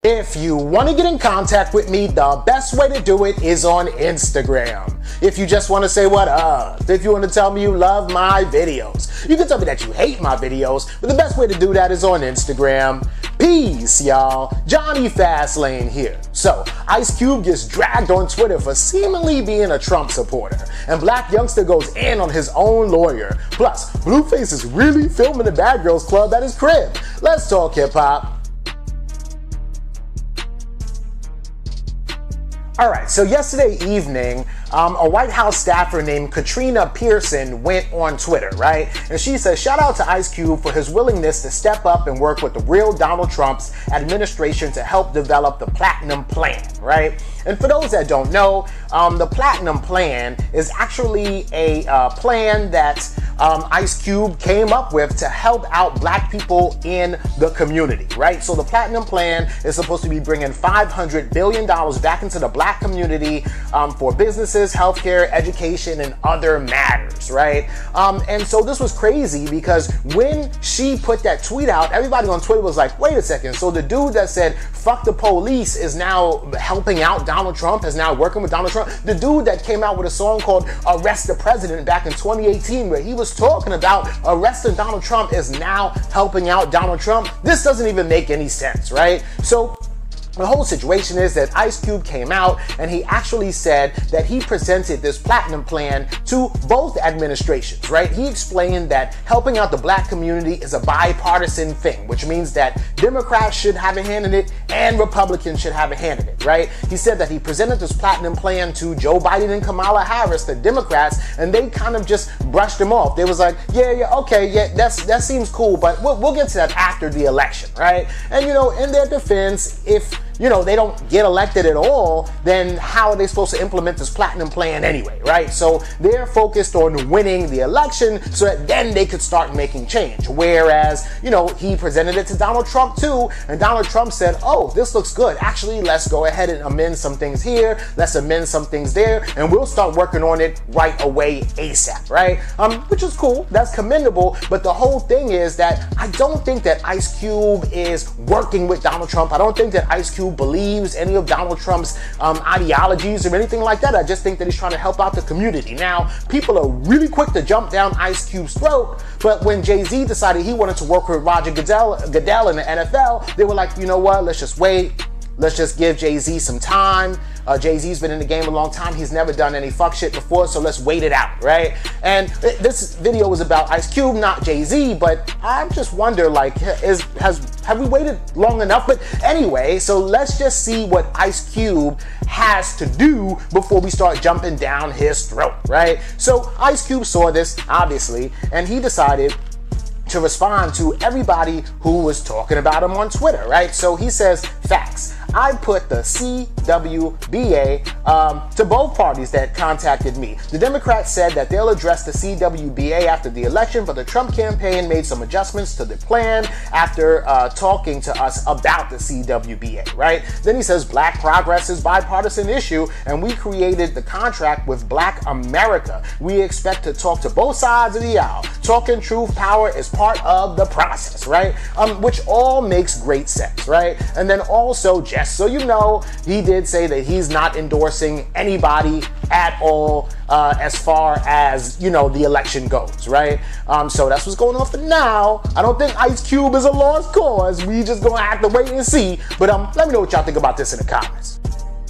If you want to get in contact with me, the best way to do it is on Instagram. If you just want to say what up, if you want to tell me you love my videos, you can tell me that you hate my videos, but the best way to do that is on Instagram. Peace, y'all. Jonny Fastlane here. So, Ice Cube gets dragged on Twitter for seemingly being a Trump supporter, and Blac Youngsta goes in on his own lawyer. Plus, Blueface is really filming the Bad Girls Club at his crib. Let's talk hip-hop. Alright, so yesterday evening, a White House staffer named Katrina Pearson went on Twitter, right? And she says, shout out to Ice Cube for his willingness to step up and work with the real Donald Trump's administration to help develop the Platinum Plan, right? And for those that don't know, the Platinum Plan is actually a plan that Ice Cube came up with to help out black people in the community, right? So the Platinum Plan is supposed to be bringing $500 billion back into the black community for businesses, healthcare, education, and other matters, right? And so this was crazy because when she put that tweet out, everybody on Twitter was like, wait a second, so the dude that said, fuck the police is now helping out Donald Trump, is now working with Donald Trump. The dude that came out with a song called Arrest the President back in 2018 where he was talking about arresting Donald Trump is now helping out Donald Trump. This doesn't even make any sense, right? So the whole situation is that Ice Cube came out and he actually said that he presented this Platinum Plan to both administrations, right? He explained that helping out the black community is a bipartisan thing, which means that Democrats should have a hand in it and Republicans should have a hand in it, right? He said that he presented this Platinum Plan to Joe Biden and Kamala Harris, the Democrats, and they kind of just brushed him off. They was like, yeah, okay, yeah, that seems cool, but we'll get to that after the election, right? And you know, in their defense, if they don't get elected at all, then how are they supposed to implement this Platinum Plan anyway, right? So they're focused on winning the election so that then they could start making change. Whereas, he presented it to Donald Trump too, and Donald Trump said, oh, this looks good. Actually, let's go ahead and amend some things here, let's amend some things there, and we'll start working on it right away ASAP, right? Which is cool, that's commendable, but the whole thing is that I don't think that Ice Cube is working with Donald Trump. I don't think that Ice Cube believes any of Donald Trump's ideologies or anything like that. I just think that he's trying to help out the community. Now, people are really quick to jump down Ice Cube's throat, but when Jay-Z decided he wanted to work with Roger Goodell in the NFL, they were like, you know what, let's just wait. Let's just give Jay-Z some time. Jay-Z's been in the game a long time. He's never done any fuck shit before, so let's wait it out, right? And this video was about Ice Cube, not Jay-Z, but I just wonder, like, have we waited long enough? But anyway, so let's just see what Ice Cube has to do before we start jumping down his throat, right? So Ice Cube saw this, obviously, and he decided to respond to everybody who was talking about him on Twitter, right? So he says, facts. I put the CWBA to both parties that contacted me. The Democrats said that they'll address the CWBA after the election, but the Trump campaign made some adjustments to the plan after talking to us about the CWBA, right? Then he says, Black progress is bipartisan issue, and we created the contract with Black America. We expect to talk to both sides of the aisle. Talking truth, power is part of the process, right? Which all makes great sense, right? And then also, just so you know, he did say that he's not endorsing anybody at all as far as, the election goes, right? So that's what's going on for now. I don't think Ice Cube is a lost cause. We just gonna have to wait and see. But let me know what y'all think about this in the comments.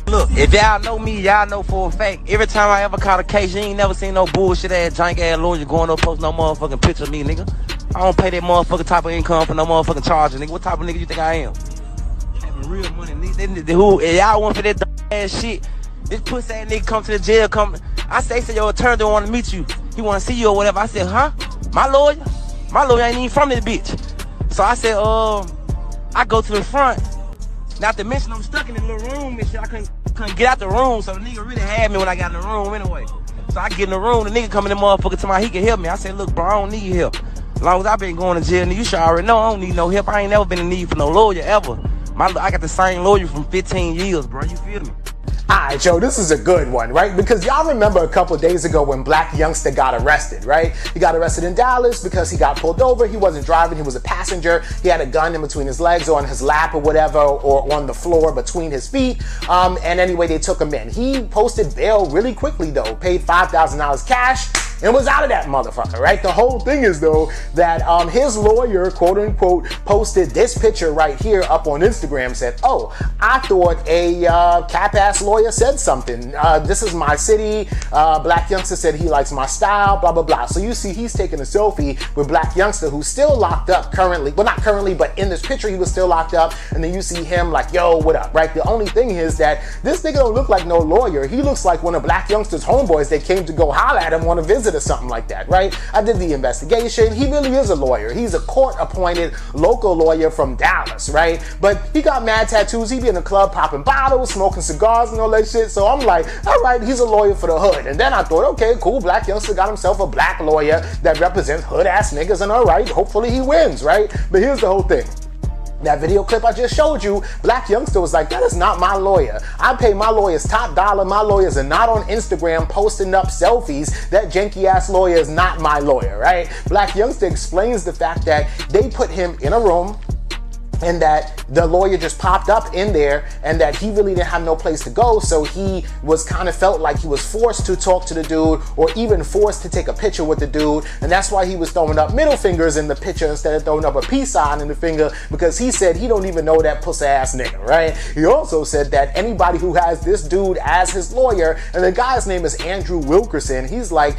Look, if y'all know me, y'all know for a fact, every time I ever caught a case, you ain't never seen no bullshit ass, jank ass lawyer going up post no motherfucking picture of me, nigga. I don't pay that motherfucking type of income for no motherfucking charges, nigga. What type of nigga you think I am? Having real money, nigga. Who, y'all want for that dumb ass shit? This pussy ass nigga come to the jail, I say your attorney don't want to meet you. He want to see you or whatever. I said, huh? My lawyer? My lawyer ain't even from this bitch. So I said, I go to the front. Not to mention I'm stuck in the little room and shit. I couldn't get out the room, so the nigga really had me when I got in the room anyway. So I get in the room, the nigga come in the motherfucker to my, he can help me. I said, look, bro, I don't need help. As long as I've been going to jail, you should already know I don't need no help. I ain't never been in need for no lawyer ever. I got the same lawyer from 15 years, bro. You feel me? Alright, Joe, this is a good one, right? Because y'all remember a couple days ago when Blac Youngsta got arrested, right? He got arrested in Dallas because he got pulled over. He wasn't driving, he was a passenger. He had a gun in between his legs or on his lap or whatever, or on the floor between his feet. And anyway, they took him in. He posted bail really quickly though, paid $5,000 cash, and was out of that motherfucker, right? The whole thing is though that his lawyer, quote unquote, posted this picture right here up on Instagram, said, "Oh, I thought a cap-ass lawyer said something. This is my city. Blac Youngsta said he likes my style, blah, blah, blah." So you see he's taking a selfie with Blac Youngsta, who's still locked up currently. Well, not currently, but in this picture, he was still locked up. And then you see him like, "Yo, what up?" Right? The only thing is that this nigga don't look like no lawyer. He looks like one of Blac Youngsta's homeboys that came to go holler at him on a visit or something like that, right? I did the investigation. He really is a lawyer. He's a court-appointed local lawyer from Dallas, right? But he got mad tattoos. He be in the club popping bottles, smoking cigars and all that shit. So I'm like, all right, he's a lawyer for the hood. And then I thought, okay, cool, Blac Youngsta got himself a black lawyer that represents hood-ass niggas, and all right, hopefully he wins, right? But here's the whole thing. That video clip I just showed you, Blac Youngsta was like, "That is not my lawyer. I pay my lawyers top dollar. My lawyers are not on Instagram posting up selfies. That janky ass lawyer is not my lawyer," right? Blac Youngsta explains the fact that they put him in a room and that the lawyer just popped up in there and that he really didn't have no place to go, so he was kind of felt like he was forced to talk to the dude or even forced to take a picture with the dude, and that's why he was throwing up middle fingers in the picture instead of throwing up a peace sign in the finger, because he said he don't even know that pussy ass nigga, right? He also said that anybody who has this dude as his lawyer, and the guy's name is Andrew Wilkerson, he's like,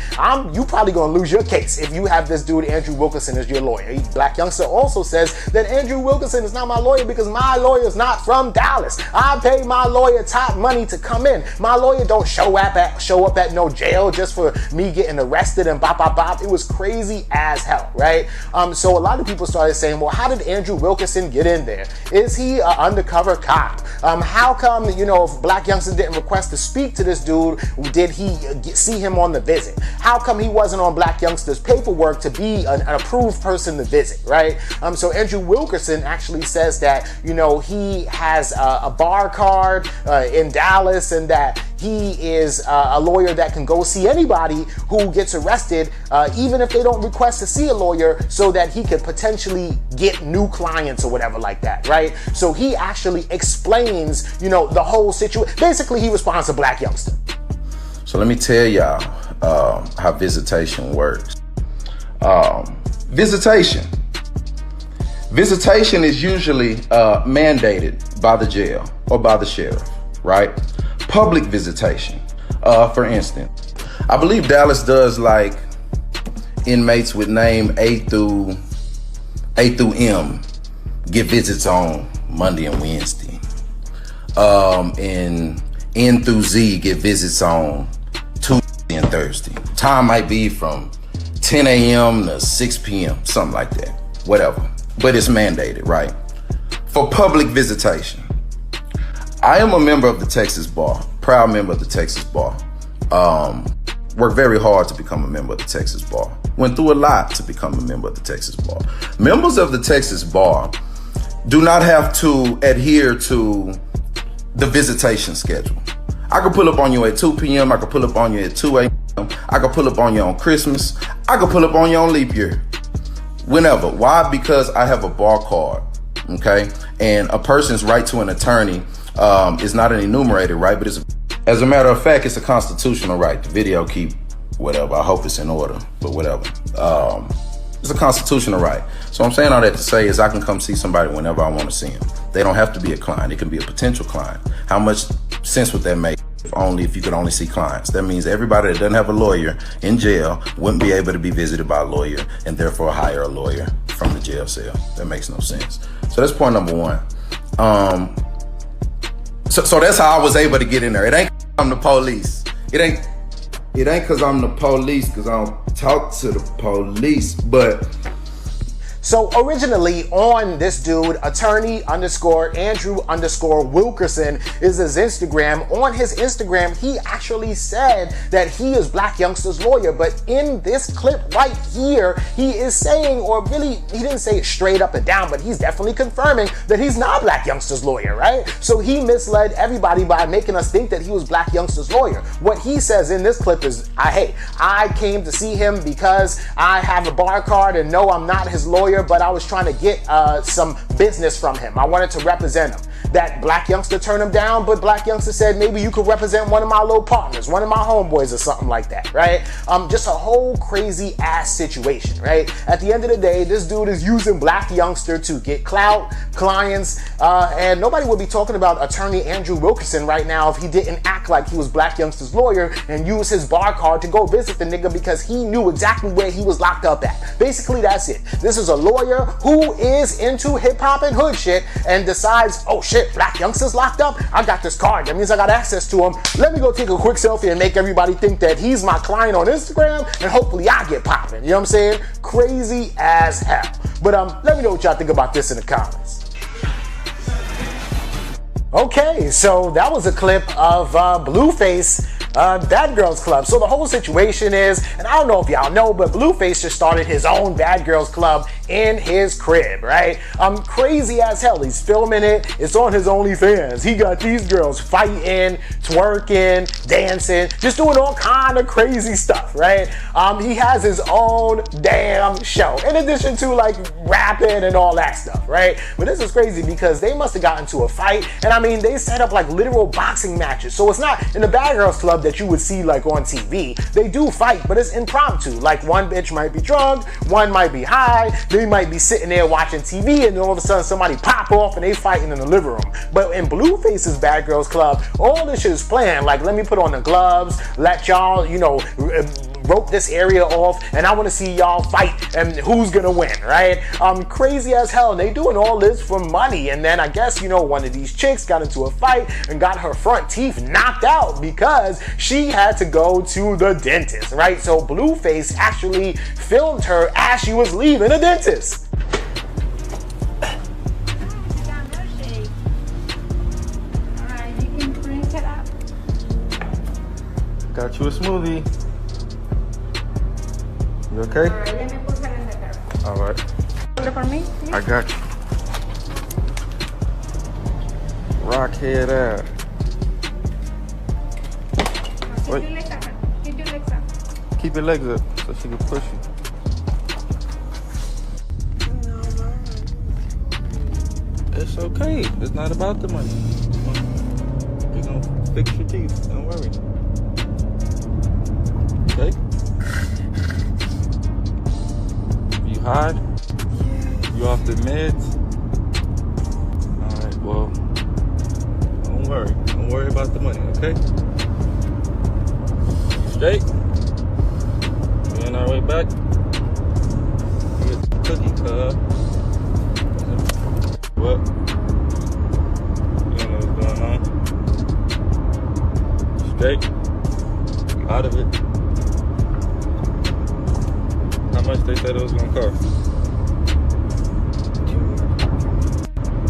you probably gonna lose your case if you have this dude Andrew Wilkerson as your lawyer. Blac Youngsta also says that Andrew Wilkerson is not my lawyer because my lawyer is not from Dallas. I pay my lawyer top money to come in. My lawyer don't show up at no jail just for me getting arrested and bop bop bop. It was crazy as hell, right? So a lot of people started saying, well, how did Andrew Wilkerson get in there? Is he an undercover cop? How come, if Blac Youngsta didn't request to speak to this dude, did he see him on the visit? How come he wasn't on Blac Youngsta's paperwork to be an approved person to visit, right? So Andrew Wilkerson actually says that, he has a bar card in Dallas, and that he is a lawyer that can go see anybody who gets arrested, even if they don't request to see a lawyer, so that he could potentially get new clients or whatever like that, right? So he actually explains, the whole situation. Basically, he responds to Blac Youngsta. So let me tell y'all how visitation works. Visitation is usually mandated by the jail or by the sheriff, right? Public visitation, for instance. I believe Dallas does like inmates with name A through M get visits on Monday and Wednesday. And N through Z get visits on Tuesday and Thursday. Time might be from 10 a.m. to 6 p.m., something like that, whatever. But it's mandated, right? For public visitation. I am a member of the Texas Bar, proud member of the Texas Bar. Worked very hard to become a member of the Texas Bar. Went through a lot to become a member of the Texas Bar. Members of the Texas Bar do not have to adhere to the visitation schedule. I could pull up on you at 2 p.m. I could pull up on you at 2 a.m. I could pull up on you on Christmas. I could pull up on you on leap year. Whenever. Why? Because I have a bar card, okay? And a person's right to an attorney is not an enumerated right, but as a matter of fact, it's a constitutional right. The video keep whatever. I hope it's in order, but whatever. It's a constitutional right. So I'm saying all that to say is I can come see somebody whenever I want to see them. They don't have to be a client. It can be a potential client. How much sense would that make? If you could only see clients. That means everybody that doesn't have a lawyer in jail wouldn't be able to be visited by a lawyer and therefore hire a lawyer from the jail cell. That makes no sense. So that's point number one. So that's how I was able to get in there. It ain't 'cause I'm the police. It ain't because I'm the police, because I don't talk to the police, but So originally on this dude, attorney _ Andrew _ Wilkerson is his Instagram. On his Instagram, he actually said that he is Blac Youngsta's lawyer, but in this clip right here, he is saying, or really, he didn't say it straight up and down, but he's definitely confirming that he's not Blac Youngsta's lawyer, right? So he misled everybody by making us think that he was Blac Youngsta's lawyer. What he says in this clip is, I came to see him because I have a bar card, and no, I'm not his lawyer, but I was trying to get some business from him. I wanted to represent him. That Blac Youngsta turned him down, but Blac Youngsta said, maybe you could represent one of my little partners, one of my homeboys or something like that, right? Just a whole crazy ass situation, right? At the end of the day, this dude is using Blac Youngsta to get clout, clients, and nobody would be talking about attorney Andrew Wilkerson right now if he didn't act like he was Blac Youngsta's lawyer and use his bar card to go visit the nigga because he knew exactly where he was locked up at. Basically, that's it. This is a lawyer who is into hip hop and hood shit and decides, oh shit, Blac Youngsta's locked up? I got this card. That means I got access to him. Let me go take a quick selfie and make everybody think that he's my client on Instagram, and hopefully I get popping. You know what I'm saying? Crazy as hell. But let me know what y'all think about this in the comments. Okay, so that was a clip of Blueface Bad Girls Club. So the whole situation is, and I don't know if y'all know, but Blueface just started his own Bad Girls Club in his crib, right? Crazy as hell. He's filming it. It's on his OnlyFans. He got these girls fighting, twerking, dancing, just doing all kind of crazy stuff, right? He has his own damn show, in addition to like rapping and all that stuff, right? But this is crazy because they must have gotten into a fight, and I mean, they set up like literal boxing matches. So it's not in the Bad Girls Club that you would see like on TV. They do fight, but it's impromptu. Like one bitch might be drunk, one might be high, they might be sitting there watching TV, and then all of a sudden somebody pop off and they fighting in the living room. But in Blueface's Bad Girls Club, all this shit is planned. Like, let me put on the gloves, let y'all, you know, rope this area off, and I want to see y'all fight and who's gonna win, right? Crazy as hell. And they doing all this for money. And then I guess, you know, one of these chicks got into a fight and got her front teeth knocked out because she had to go to the dentist, right? So Blueface actually filmed her as she was leaving the dentist. Got you a smoothie. You okay? Alright. For me? I got you. Rock head ass. Wait. Keep your legs up. Keep your legs up so she can push you. It's okay. It's not about the money. We're gonna fix your teeth. Don't worry. Okay? You high? You off the meds? Alright, well, don't worry. Don't worry about the money, okay? Straight? We on our way back? We get the cookie cup. What? You don't know what's going on? Straight? You out of it? How much they said it was gonna cost?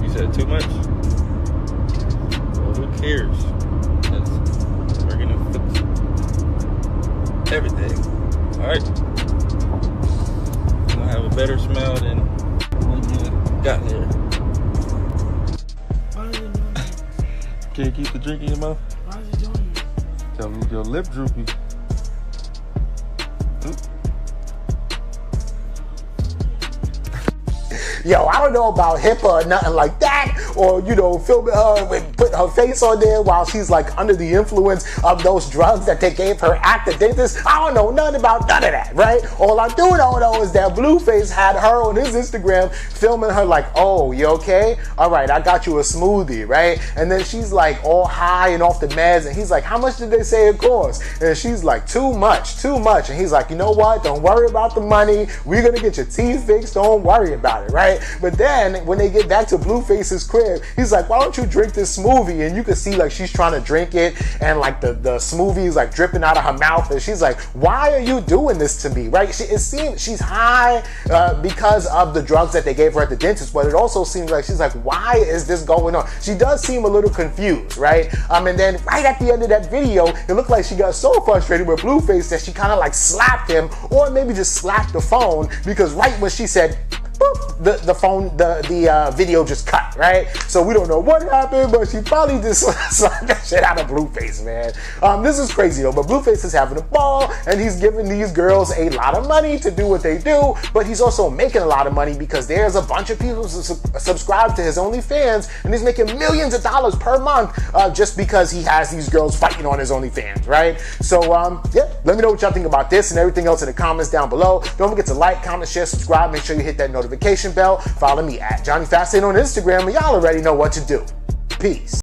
You said too much? Well, who cares? We're gonna fix everything. Alright? It's gonna have a better smell than when you got here. Why are you doing that? Can you keep the drink in your mouth? Why is he doing that? Your lip droopy. Yo, I don't know about HIPAA or nothing like that, or, you know, filming her and putting her face on there while she's like under the influence of those drugs that they gave her at the dentist. I don't know nothing about none of that, right? All I do know is that Blueface had her on his Instagram filming her like, oh, you okay? All right, I got you a smoothie, right? And then she's like all high and off the meds, and he's like, how much did they say it cost? And she's like, too much. And he's like, you know what? Don't worry about the money. We're gonna get your teeth fixed. Don't worry about it, right? right? But then when they get back to Blueface's crib, he's like, why don't you drink this smoothie? And you can see like she's trying to drink it, and like the smoothie is like dripping out of her mouth, and she's like, why are you doing this to me, right? It seems she's high because of the drugs that they gave her at the dentist, but it also seems like she's like, why is this going on? She does seem a little confused, right? And then right at the end of that video, it looked like she got so frustrated with Blueface that she kind of like slapped him, or maybe just slapped the phone, because right when she said boop, the video just cut, right? So we don't know what happened, but she probably just slapped that shit out of Blueface, man. This is crazy though, but Blueface is having a ball, and he's giving these girls a lot of money to do what they do, but he's also making a lot of money because there's a bunch of people who subscribe to his OnlyFans, and he's making millions of dollars per month just because he has these girls fighting on his OnlyFans, right? So yeah, let me know what y'all think about this and everything else in the comments down below. Don't forget to like, comment, share, subscribe. Make sure you hit that notification bell. Follow me at Jonny Fastlane on Instagram, and y'all already know what to do. Peace.